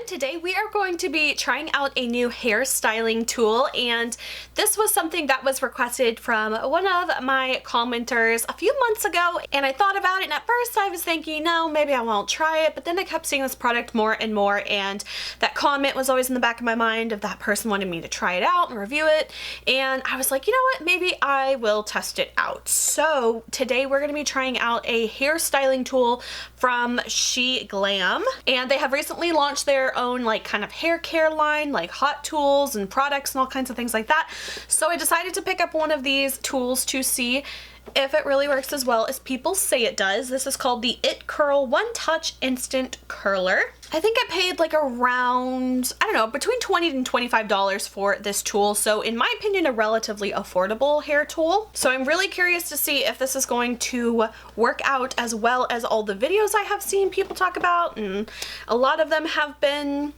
today we are going to be trying out a new hair styling tool, and this was something that was requested from one of my commenters a few months ago, and I thought about it, and at first I was thinking, no, maybe I won't try it, but then I kept seeing this product more and more, and that comment was always in the back of my mind of that person wanting me to try it out and review it, and I was like, you know what, maybe I will test it out. So today we're going to be trying out a hair styling tool from Sheglam, and they have recently launched their own like kind of hair care line, like hot tools and products and all kinds of things like that. So I decided to pick up one of these tools to see if it really works as well as people say it does. This is called the It Curl One Touch Instant Curler. I think I paid like around, I don't know, between $20 and $25 for this tool. So in my opinion, a relatively affordable hair tool. So I'm really curious to see if this is going to work out as well as all the videos I have seen people talk about. And a lot of them have been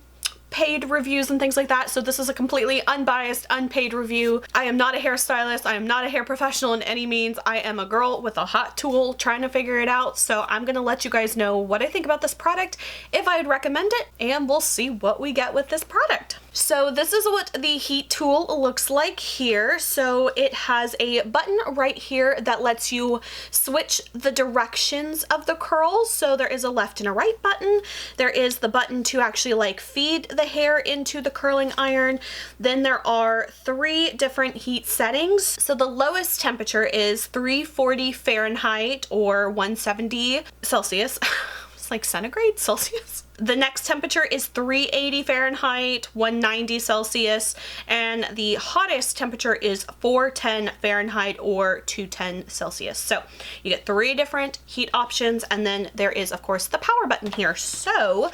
paid reviews and things like that, so this is a completely unbiased, unpaid review. I am not a hairstylist, I am not a hair professional in any means. I am a girl with a hot tool trying to figure it out, so I'm gonna let you guys know what I think about this product, if I would recommend it, and we'll see what we get with this product. So this is what the heat tool looks like here. So it has a button right here that lets you switch the directions of the curls. So there is a left and a right button. There is the button to actually like feed the hair into the curling iron. Then there are 3 different heat settings. So the lowest temperature is 340 Fahrenheit or 170 Celsius. It's like centigrade, Celsius. The next temperature is 380 Fahrenheit, 190 Celsius, and the hottest temperature is 410 Fahrenheit or 210 Celsius. So you get 3 different heat options, and then there is of course the power button here. So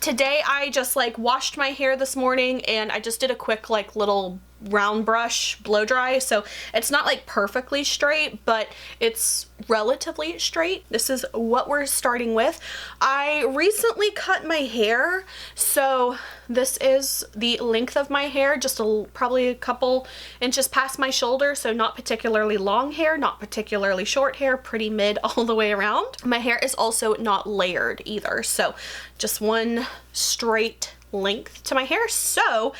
today I just like washed my hair this morning, and I just did a quick like little round brush blow dry, so it's not like perfectly straight, but it's relatively straight. This is what we're starting with. I recently cut my hair, so this is the length of my hair, just probably a couple inches past my shoulder, so not particularly long hair, not particularly short hair, pretty mid all the way around. My hair is also not layered either, so just one straight length to my hair. So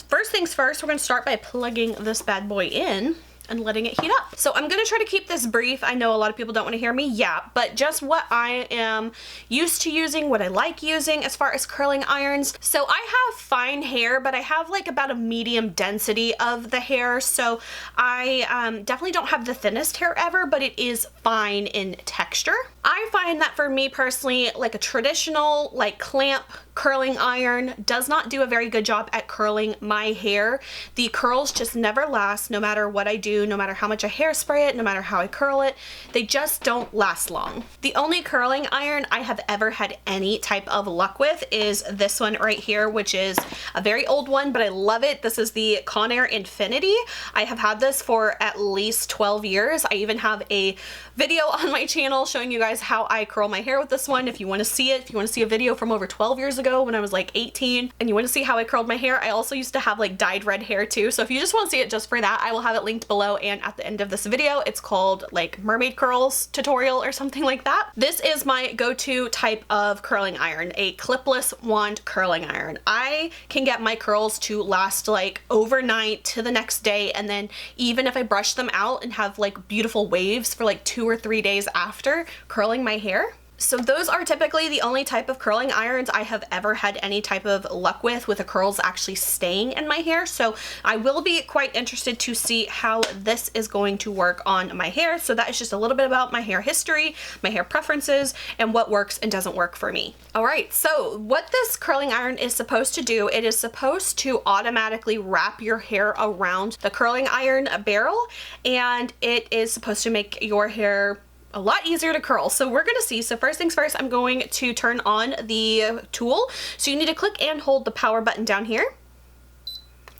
first things first, we're going to start by plugging this bad boy in and letting it heat up. So I'm going to try to keep this brief. I know a lot of people don't want to hear me yap, but just what I am used to using, what I like using as far as curling irons. So I have fine hair, but I have like about a medium density of the hair. So I definitely don't have the thinnest hair ever, but it is fine in texture. I find that for me personally, like a traditional like clamp curling iron does not do a very good job at curling my hair. The curls just never last, no matter what I do, no matter how much I hairspray it, no matter how I curl it. They just don't last long. The only curling iron I have ever had any type of luck with is this one right here, which is a very old one, but I love it. This is the Conair Infinity. I have had this for at least 12 years. I even have a video on my channel showing you guys how I curl my hair with this one. If you want to see it, if you want to see a video from over 12 years ago when I was like 18 and you want to see how I curled my hair, I also used to have like dyed red hair too. So if you just want to see it just for that, I will have it linked below and at the end of this video. It's called like Mermaid Curls Tutorial or something like that. This is my go-to type of curling iron, a clipless wand curling iron. I can get my curls to last like overnight to the next day, and then even if I brush them out and have like beautiful waves for like 2 or 3 days after curling my hair. So those are typically the only type of curling irons I have ever had any type of luck with the curls actually staying in my hair. So I will be quite interested to see how this is going to work on my hair. So that is just a little bit about my hair history, my hair preferences, and what works and doesn't work for me. All right, so what this curling iron is supposed to do, it is supposed to automatically wrap your hair around the curling iron barrel, and it is supposed to make your hair a lot easier to curl. So we're gonna see. So first things first, I'm going to turn on the tool. So you need to click and hold the power button down here,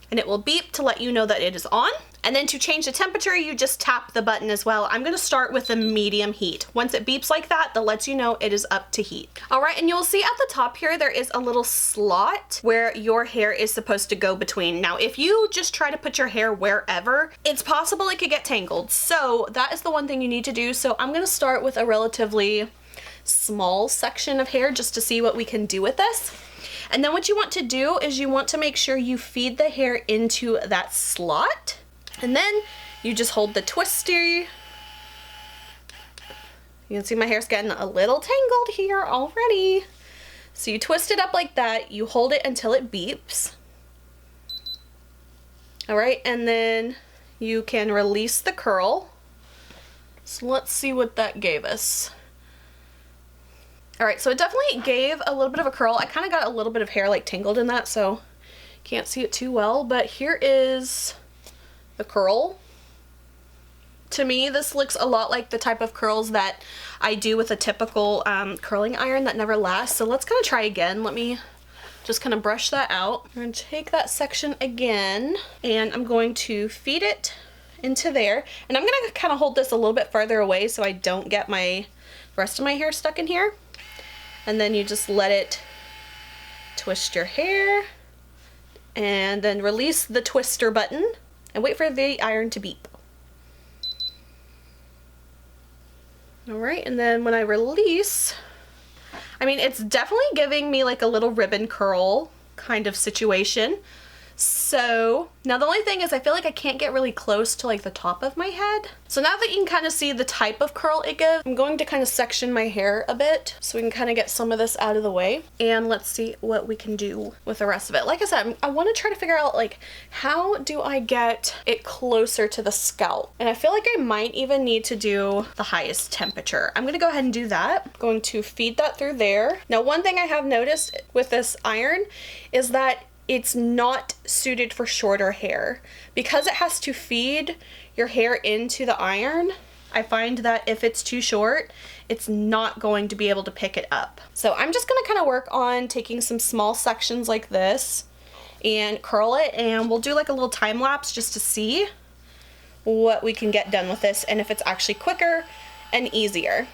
and it will beep to let you know that it is on. And then to change the temperature, you just tap the button as well. I'm gonna start with the medium heat. Once it beeps like that, that lets you know it is up to heat. All right, and you'll see at the top here, there is a little slot where your hair is supposed to go between. Now, if you just try to put your hair wherever, it's possible it could get tangled. So that is the one thing you need to do. So I'm gonna start with a relatively small section of hair just to see what we can do with this. And then what you want to do is you want to make sure you feed the hair into that slot. And then you just hold the twister. You can see my hair's getting a little tangled here already. So you twist it up like that, you hold it until it beeps. All right, and then you can release the curl. So let's see what that gave us. All right, so it definitely gave a little bit of a curl. I kind of got a little bit of hair like tangled in that, so can't see it too well, but here is the curl. To me, this looks a lot like the type of curls that I do with a typical curling iron that never lasts. So let's kind of try again. Let me just kind of brush that out. I'm going to take that section again, and I'm going to feed it into there. And I'm going to kind of hold this a little bit further away so I don't get the rest of my hair stuck in here. And then you just let it twist your hair, and then release the twister button and wait for the iron to beep. All right, and then when I release, I mean, it's definitely giving me like a little ribbon curl kind of situation. So now the only thing is I feel like I can't get really close to like the top of my head. So now that you can kind of see the type of curl it gives, I'm going to kind of section my hair a bit so we can kind of get some of this out of the way. And let's see what we can do with the rest of it. Like I said, I want to try to figure out like, how do I get it closer to the scalp? And I feel like I might even need to do the highest temperature. I'm going to go ahead and do that. I'm going to feed that through there. Now, one thing I have noticed with this iron is that it's not suited for shorter hair. Because it has to feed your hair into the iron, I find that if it's too short, it's not going to be able to pick it up. So I'm just gonna kind of work on taking some small sections like this and curl it, and we'll do like a little time lapse just to see what we can get done with this and if it's actually quicker and easier.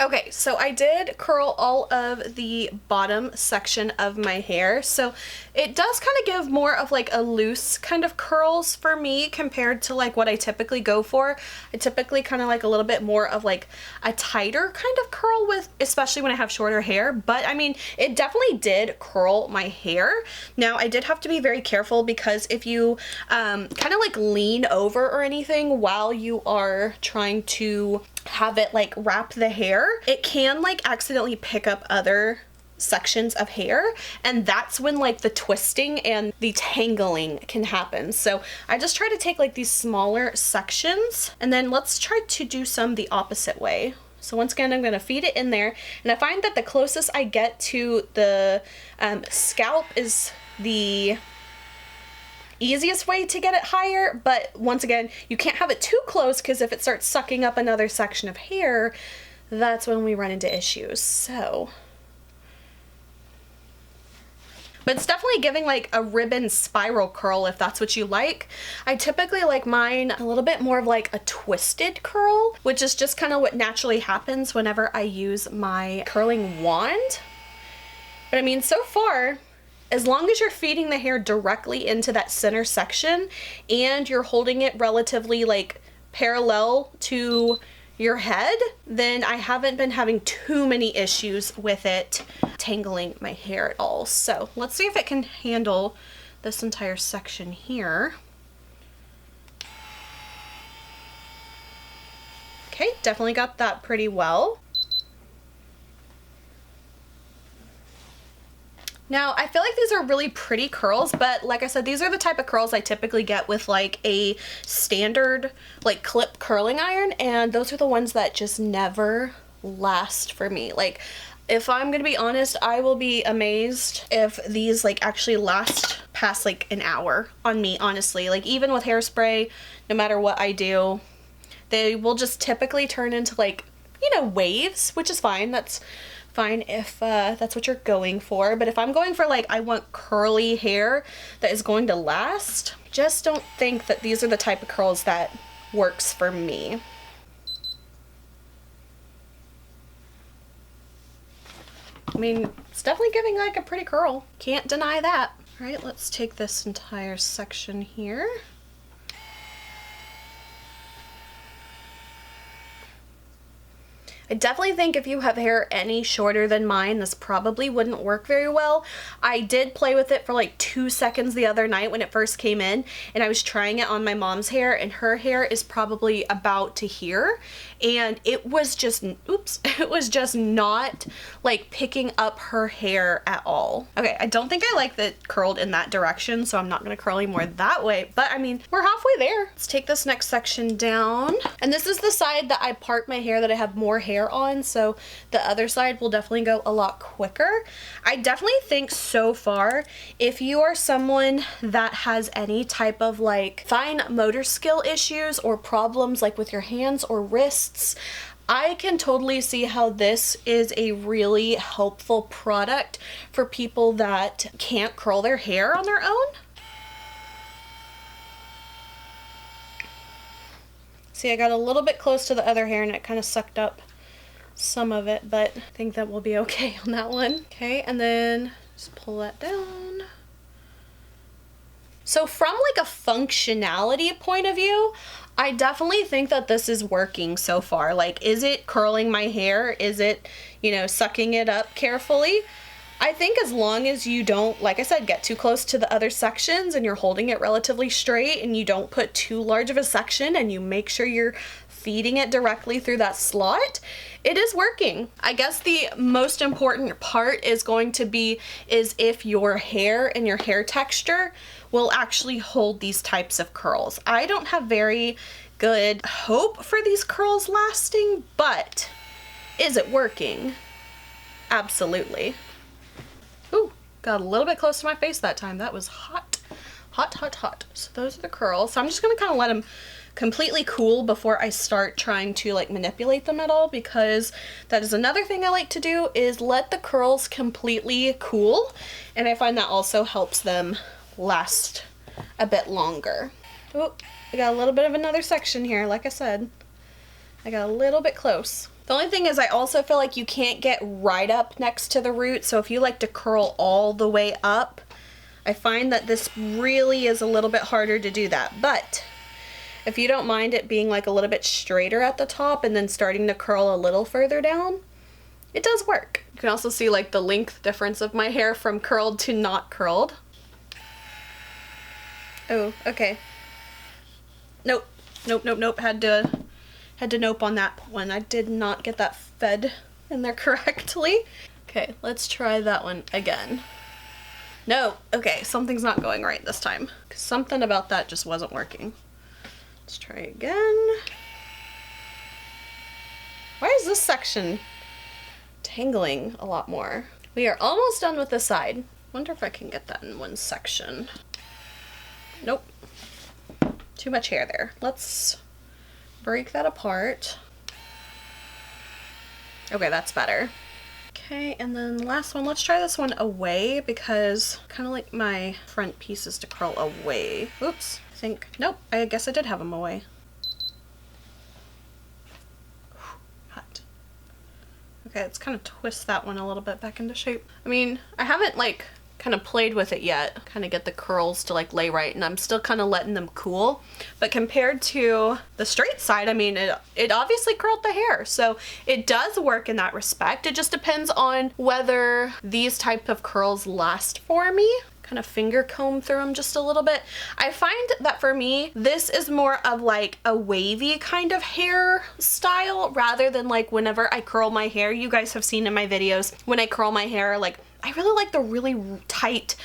Okay, so I did curl all of the bottom section of my hair. So it does kind of give more of like a loose kind of curls for me compared to like what I typically go for. I typically kind of like a little bit more of like a tighter kind of curl with, especially when I have shorter hair. But I mean, it definitely did curl my hair. Now I did have to be very careful because if you kind of like lean over or anything while you are trying to have it like wrap the hair, it can like accidentally pick up other sections of hair, and that's when like the twisting and the tangling can happen. So I just try to take like these smaller sections, and then let's try to do some the opposite way. So once again, I'm going to feed it in there, and I find that the closest I get to the scalp is the easiest way to get it higher. But once again, you can't have it too close because if it starts sucking up another section of hair, that's when we run into issues. So, but it's definitely giving like a ribbon spiral curl if that's what you like. I typically like mine a little bit more of like a twisted curl, which is just kind of what naturally happens whenever I use my curling wand. But I mean, so far, as long as you're feeding the hair directly into that center section and you're holding it relatively like parallel to your head, then I haven't been having too many issues with it tangling my hair at all. So let's see if it can handle this entire section here. Okay, definitely got that pretty well. Now, I feel like these are really pretty curls, but like I said, these are the type of curls I typically get with like a standard like clip curling iron, and those are the ones that just never last for me. Like, if I'm gonna be honest, I will be amazed if these like actually last past like an hour on me, honestly. Like, even with hairspray, no matter what I do, they will just typically turn into like, you know, waves, which is fine. That's fine if that's what you're going for. But if I'm going for like, I want curly hair that is going to last, just don't think that these are the type of curls that works for me. I mean, it's definitely giving like a pretty curl. Can't deny that. All right, let's take this entire section here. I definitely think if you have hair any shorter than mine, this probably wouldn't work very well. I did play with it for like 2 seconds the other night when it first came in, and I was trying it on my mom's hair, and her hair is probably about to here, and it was just, oops, it was just not like picking up her hair at all. Okay, I don't think I like that curled in that direction, so I'm not gonna curl anymore that way, but I mean, we're halfway there. Let's take this next section down, and this is the side that I part my hair that I have more hair on, so the other side will definitely go a lot quicker. I definitely think so far, if you are someone that has any type of like fine motor skill issues or problems like with your hands or wrists, I can totally see how this is a really helpful product for people that can't curl their hair on their own. See, I got a little bit close to the other hair and it kind of sucked up some of it, but I think that will be okay on that one. Okay, and then just pull that down. So from like a functionality point of view, I definitely think that this is working so far. Like, is it curling my hair? Is it, you know, sucking it up carefully? I think as long as you don't, like I said, get too close to the other sections and you're holding it relatively straight and you don't put too large of a section and you make sure you're feeding it directly through that slot, it is working. I guess the most important part is going to be is if your hair and your hair texture will actually hold these types of curls. I don't have very good hope for these curls lasting, but is it working? Absolutely. Ooh, got a little bit close to my face that time. That was hot, hot, hot, hot. So those are the curls. So I'm just gonna kind of let them completely cool before I start trying to like manipulate them at all, because that is another thing I like to do, is let the curls completely cool, and I find that also helps them last a bit longer. Oh, I got a little bit of another section here. Like I said, I got a little bit close. The only thing is I also feel like you can't get right up next to the root, so if you like to curl all the way up, I find that this really is a little bit harder to do that. But if you don't mind it being like a little bit straighter at the top and then starting to curl a little further down, it does work. You can also see like the length difference of my hair from curled to not curled. Oh, okay. Nope, nope, nope, nope. Had to nope on that one. I did not get that fed in there correctly. Okay, let's try that one again. No, okay, something's not going right this time. Something about that just wasn't working. Let's try again. Why is this section tangling a lot more? We are almost done with this side. Wonder if I can get that in one section. Nope. Too much hair there. Let's break that apart. Okay, that's better. Okay, and then the last one, let's try this one away, because I kind of like my front pieces to curl away. Oops, I think, nope, I guess I did have them away. Hot. Okay, let's kind of twist that one a little bit back into shape. I mean, I haven't like kind of played with it yet, kind of get the curls to like lay right, and I'm still kind of letting them cool. But compared to the straight side, I mean, it obviously curled the hair, so it does work in that respect. It just depends on whether these type of curls last for me. Kind of finger comb through them just a little bit. I find that for me, this is more of like a wavy kind of hair style rather than like whenever I curl my hair. You guys have seen in my videos when I curl my hair, like I really like the really tight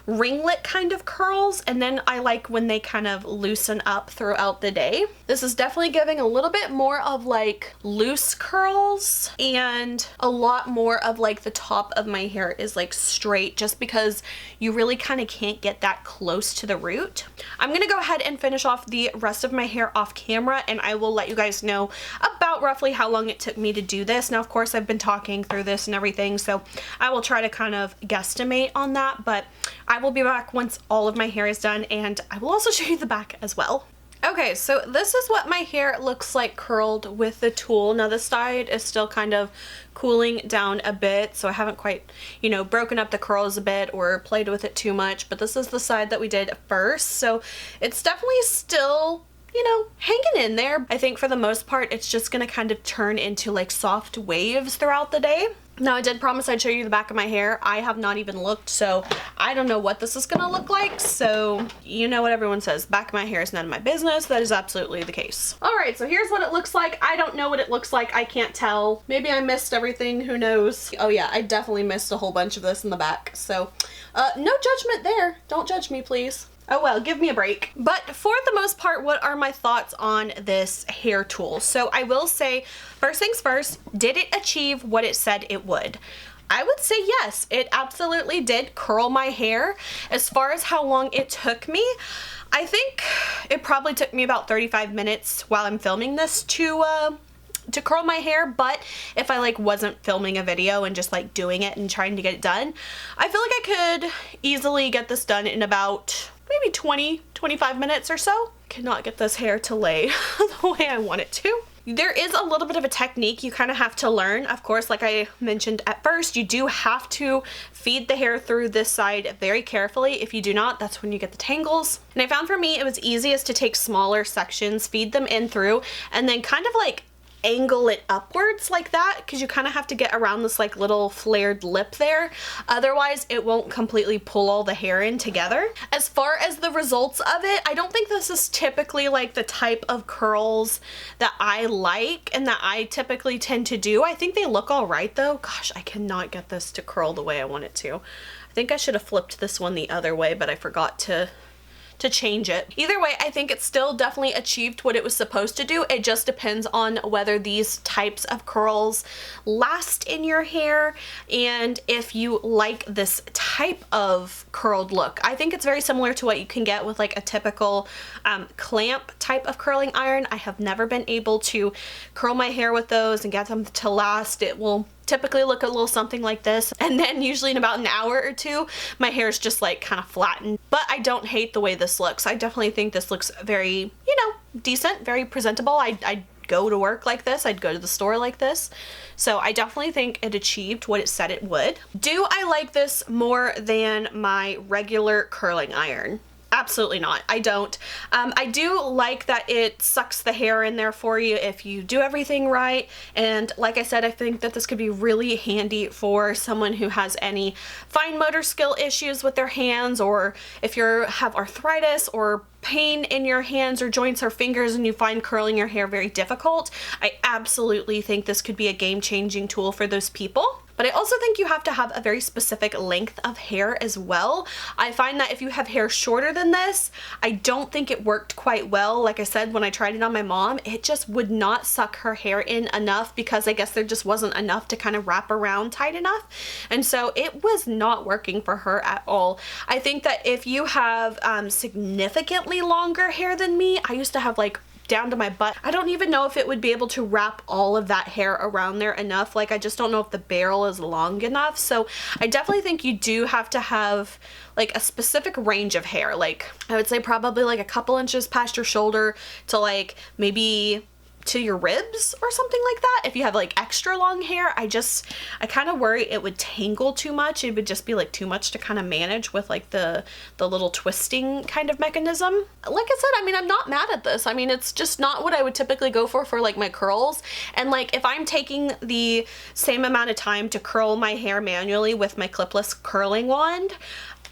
ringlet kind of curls, and then I like when they kind of loosen up throughout the day. This is definitely giving a little bit more of like loose curls, and a lot more of like the top of my hair is like straight, just because you really kind of can't get that close to the root. I'm gonna go ahead and finish off the rest of my hair off camera, and I will let you guys know about roughly how long it took me to do this. Now of course I've been talking through this and everything, so I will try to kind of guesstimate on that, but I will be back once all of my hair is done, and I will also show you the back as well. Okay, so this is what my hair looks like curled with the tool. Now this side is still kind of cooling down a bit, so I haven't quite, you know, broken up the curls a bit or played with it too much, but this is the side that we did first, so it's definitely still, you know, hanging in there. I think for the most part it's just gonna kind of turn into like soft waves throughout the day. Now I did promise I'd show you the back of my hair. I have not even looked, so I don't know what this is gonna look like. So you know what everyone says, back of my hair is none of my business. That is absolutely the case. All right, so here's what it looks like. I don't know what it looks like. I can't tell. Maybe I missed everything, who knows? Oh yeah, I definitely missed a whole bunch of this in the back. So no judgment there. Don't judge me, please. Oh well, give me a break. But for the most part, what are my thoughts on this hair tool? So I will say, first things first, did it achieve what it said it would? I would say yes, it absolutely did curl my hair. As far as how long it took me, I think it probably took me about 35 minutes while I'm filming this to curl my hair. But if I like wasn't filming a video and just like doing it and trying to get it done, I feel like I could easily get this done in about maybe 20-25 minutes or so. Cannot get this hair to lay the way I want it to. There is a little bit of a technique you kind of have to learn. Of course, like I mentioned at first, you do have to feed the hair through this side very carefully. If you do not, that's when you get the tangles. And I found for me, it was easiest to take smaller sections, feed them in through, and then kind of like angle it upwards like that, because you kind of have to get around this like little flared lip there. Otherwise it won't completely pull all the hair in together. As far as the results of it, I don't think this is typically like the type of curls that I like and that I typically tend to do. I think they look all right though. Gosh, I cannot get this to curl the way I want it to. I think I should have flipped this one the other way, but I forgot to change it. Either way, I think it still definitely achieved what it was supposed to do. It just depends on whether these types of curls last in your hair and if you like this type of curled look. I think it's very similar to what you can get with like a typical clamp type of curling iron. I have never been able to curl my hair with those and get them to last. It will typically look a little something like this, and then usually in about an hour or two my hair is just like kind of flattened. But I don't hate the way this looks. I definitely think this looks very, you know, decent, very presentable. I'd go to work like this, I'd go to the store like this, so I definitely think it achieved what it said it would. Do I like this more than my regular curling iron? Absolutely not. I don't. I do like that it sucks the hair in there for you if you do everything right. And like I said, I think that this could be really handy for someone who has any fine motor skill issues with their hands, or if you have arthritis or pain in your hands or joints or fingers and you find curling your hair very difficult. I absolutely think this could be a game-changing tool for those people. But I also think you have to have a very specific length of hair as well. I find that if you have hair shorter than this, I don't think it worked quite well. Like I said, when I tried it on my mom, it just would not suck her hair in enough, because I guess there just wasn't enough to kind of wrap around tight enough. And so it was not working for her at all. I think that if you have significantly longer hair than me, I used to have like down to my butt, I don't even know if it would be able to wrap all of that hair around there enough. Like, I just don't know if the barrel is long enough. So I definitely think you do have to have like a specific range of hair. Like, I would say probably like a couple inches past your shoulder to like maybe to your ribs or something like that. If you have like extra long hair, I kind of worry it would tangle too much. It would just be like too much to kind of manage with like the little twisting kind of mechanism. Like I said, I mean, I'm not mad at this. I mean, it's just not what I would typically go for like my curls. And like if I'm taking the same amount of time to curl my hair manually with my clipless curling wand,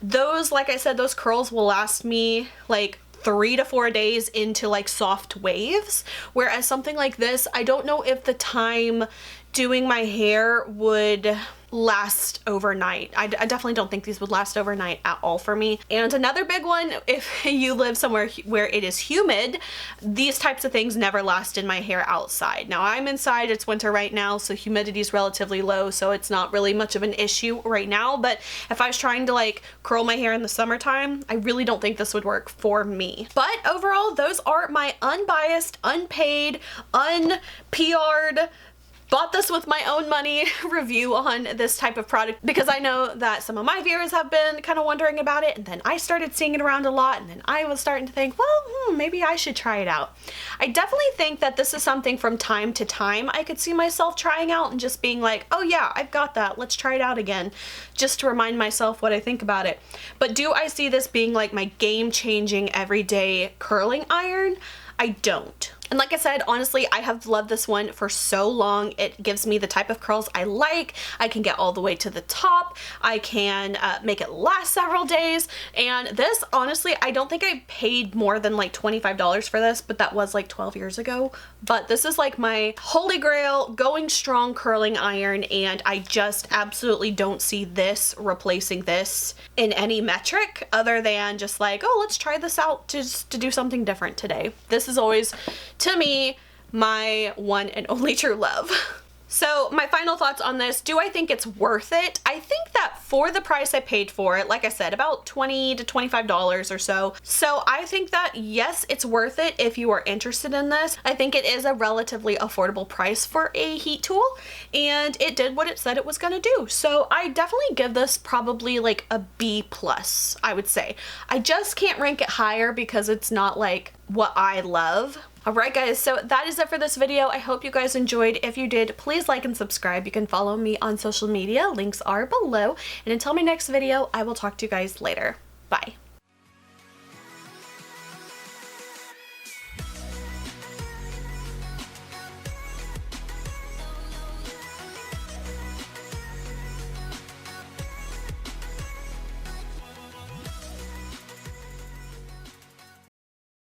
those, like I said, those curls will last me like 3 to 4 days into like soft waves. Whereas something like this, I don't know if the time doing my hair would last overnight. I definitely don't think these would last overnight at all for me. And another big one, if you live somewhere where it is humid, these types of things never last in my hair outside. Now I'm inside, it's winter right now, so humidity is relatively low, so it's not really much of an issue right now. But if I was trying to like curl my hair in the summertime, I really don't think this would work for me. But overall, those are my unbiased, unpaid, unPR'd, bought this with my own money review on this type of product, because I know that some of my viewers have been kind of wondering about it, and then I started seeing it around a lot, and then I was starting to think, well, maybe I should try it out. I definitely think that this is something from time to time I could see myself trying out and just being like, oh yeah, I've got that, let's try it out again, just to remind myself what I think about it. But do I see this being like my game-changing everyday curling iron? I don't. And like I said, honestly, I have loved this one for so long. It gives me the type of curls I like. I can get all the way to the top. I can make it last several days. And this, honestly, I don't think I paid more than like $25 for this, but that was like 12 years ago. But this is like my holy grail, going strong curling iron, and I just absolutely don't see this replacing this in any metric other than just like, oh, let's try this out just to do something different today. This is always, to me, my one and only true love. So my final thoughts on this, do I think it's worth it? I think that for the price I paid for it, like I said, about $20 to $25 or so. So I think that yes, it's worth it if you are interested in this. I think it is a relatively affordable price for a heat tool, and it did what it said it was gonna do. So I definitely give this probably like a B+, I would say. I just can't rank it higher because it's not like what I love. Alright guys, so that is it for this video. I hope you guys enjoyed. If you did, please like and subscribe. You can follow me on social media. Links are below. And until my next video, I will talk to you guys later. Bye.